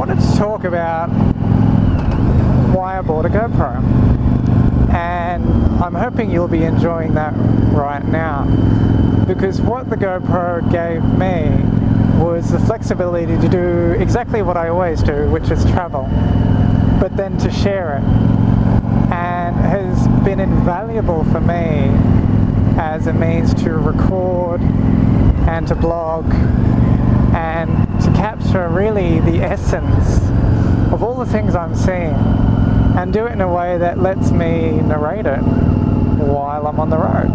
wanted to talk about why I bought a GoPro, and I'm hoping you'll be enjoying that right now, because what the GoPro gave me was the flexibility to do exactly what I always do, which is travel, but then to share it, and has been invaluable for me as a means to record and to blog and to capture really the essence of all the things I'm seeing, and do it in a way that lets me narrate it while I'm on the road,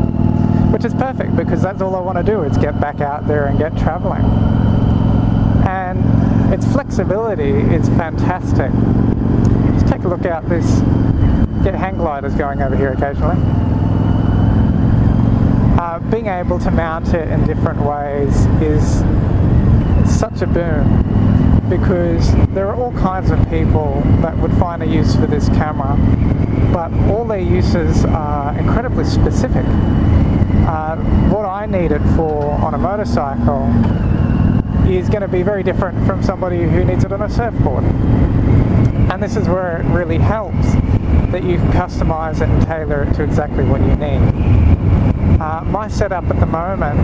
which is perfect because that's all I want to do, is get back out there and get traveling. And its flexibility is fantastic. Just take a look out this, get hang gliders going over here occasionally. Being able to mount it in different ways is such a boon, because there are all kinds of people that would find a use for this camera, but all their uses are incredibly specific. What I need it for on a motorcycle is going to be very different from somebody who needs it on a surfboard. And this is where it really helps that you can customize it and tailor it to exactly what you need. My setup at the moment,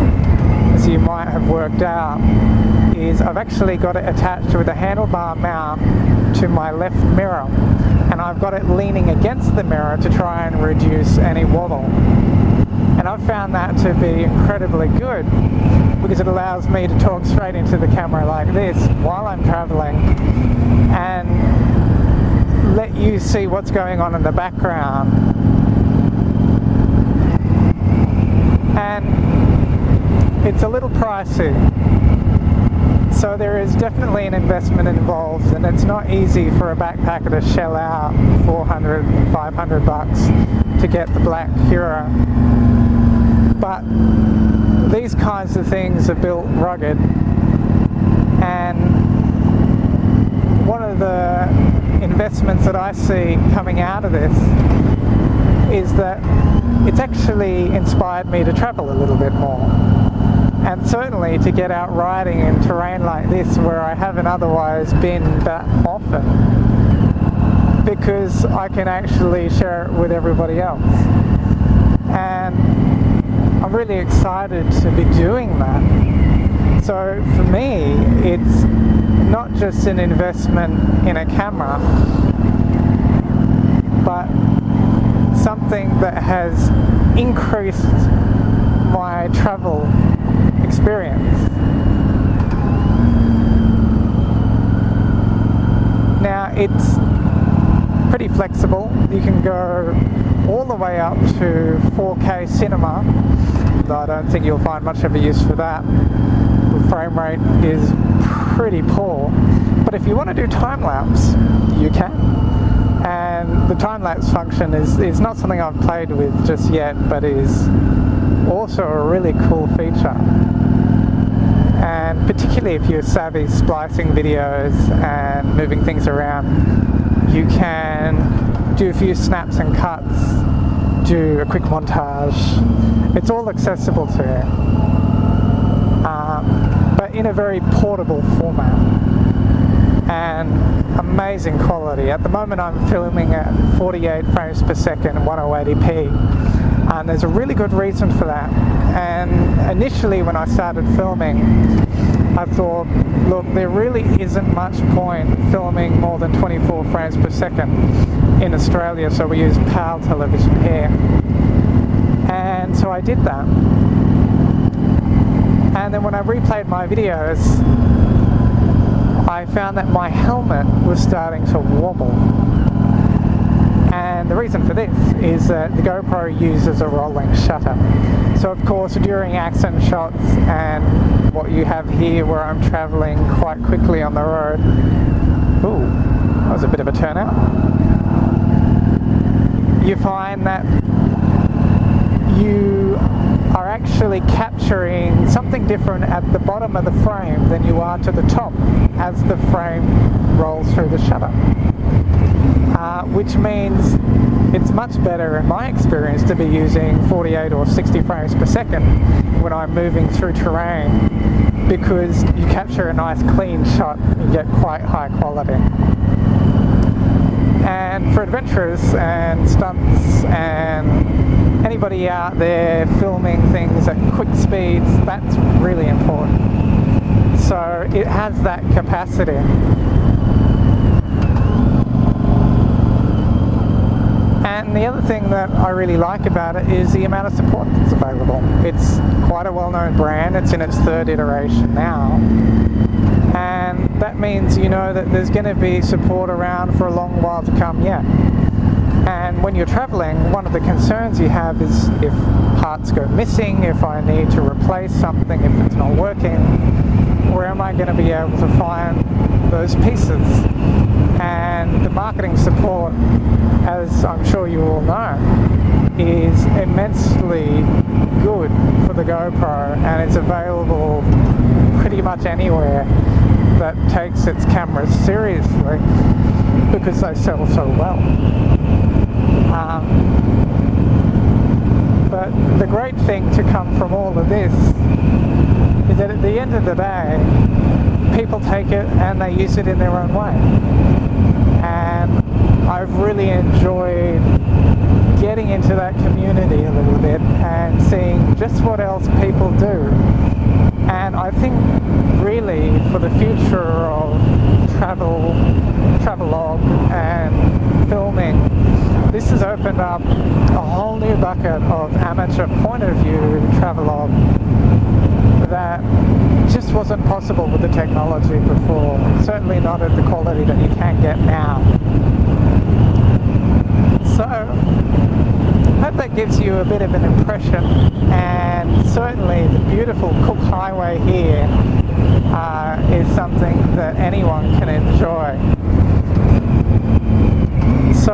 as you might have worked out, is I've actually got it attached with a handlebar mount to my left mirror, and I've got it leaning against the mirror to try and reduce any wobble. And I've found that to be incredibly good, because it allows me to talk straight into the camera like this while I'm traveling and let you see what's going on in the background. And it's a little pricey, so there is definitely an investment involved, and it's not easy for a backpacker to shell out 400, 500 bucks to get the black Hero. But these kinds of things are built rugged, and one of the investments that I see coming out of this is that it's actually inspired me to travel a little bit more, and certainly to get out riding in terrain like this where I haven't otherwise been that often, because I can actually share it with everybody else. And I'm really excited to be doing that. So for me, it's not just an investment in a camera, but something that has increased my travel experience. Now, it's pretty flexible. You can go all the way up to 4K cinema, though I don't think you'll find much of a use for that. The frame rate is pretty poor, but if you want to do time-lapse, you can. And the time-lapse function is not something I've played with just yet, but is also a really cool feature. And particularly if you're savvy splicing videos and moving things around, you can do a few snaps and cuts, do a quick montage. It's all accessible to you, but in a very portable format, and amazing quality. At the moment I'm filming at 48 frames per second, 1080p, and there's a really good reason for that. And initially when I started filming, I thought, look, there really isn't much point filming more than 24 frames per second in Australia, so we use PAL television here. And so I did that. And then when I replayed my videos, I found that my helmet was starting to wobble. And the reason for this is that the GoPro uses a rolling shutter. So of course during accent shots and what you have here where I'm traveling quite quickly on the road, ooh, that was a bit of a turnout, you find that you are actually capturing something different at the bottom of the frame than you are to the top as the frame rolls through the shutter. Which means it's much better in my experience to be using 48 or 60 frames per second when I'm moving through terrain because you capture a nice clean shot, you get quite high quality. And for adventurers and stunts and anybody out there filming things at quick speeds, that's really important. So it has that capacity. And the other thing that I really like about it is the amount of support that's available. It's quite a well-known brand. It's in its third iteration now. And that means you know that there's going to be support around for a long while to come yet. And when you're traveling, one of the concerns you have is if parts go missing, if I need to replace something, if it's not working, where am I going to be able to find those pieces? And the marketing support, as I'm sure you all know, is immensely good for the GoPro, and it's available pretty much anywhere that takes its cameras seriously because they sell so well. But the great thing to come from all of this is that at the end of the day, people take it and they use it in their own way. And I've really enjoyed getting into that community a little bit and seeing just what else people do. And I think really for the future of travelogue and filming, this has opened up a whole new bucket of amateur point of view travelogue that just wasn't possible with the technology before. Certainly not at the quality that you can get now. So I hope that gives you a bit of an impression, and certainly the beautiful Cook Highway here is something that anyone can enjoy. So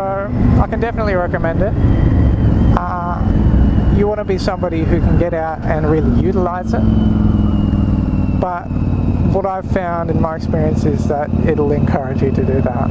I can definitely recommend it. You want to be somebody who can get out and really utilize it, but what I've found in my experience is that it'll encourage you to do that.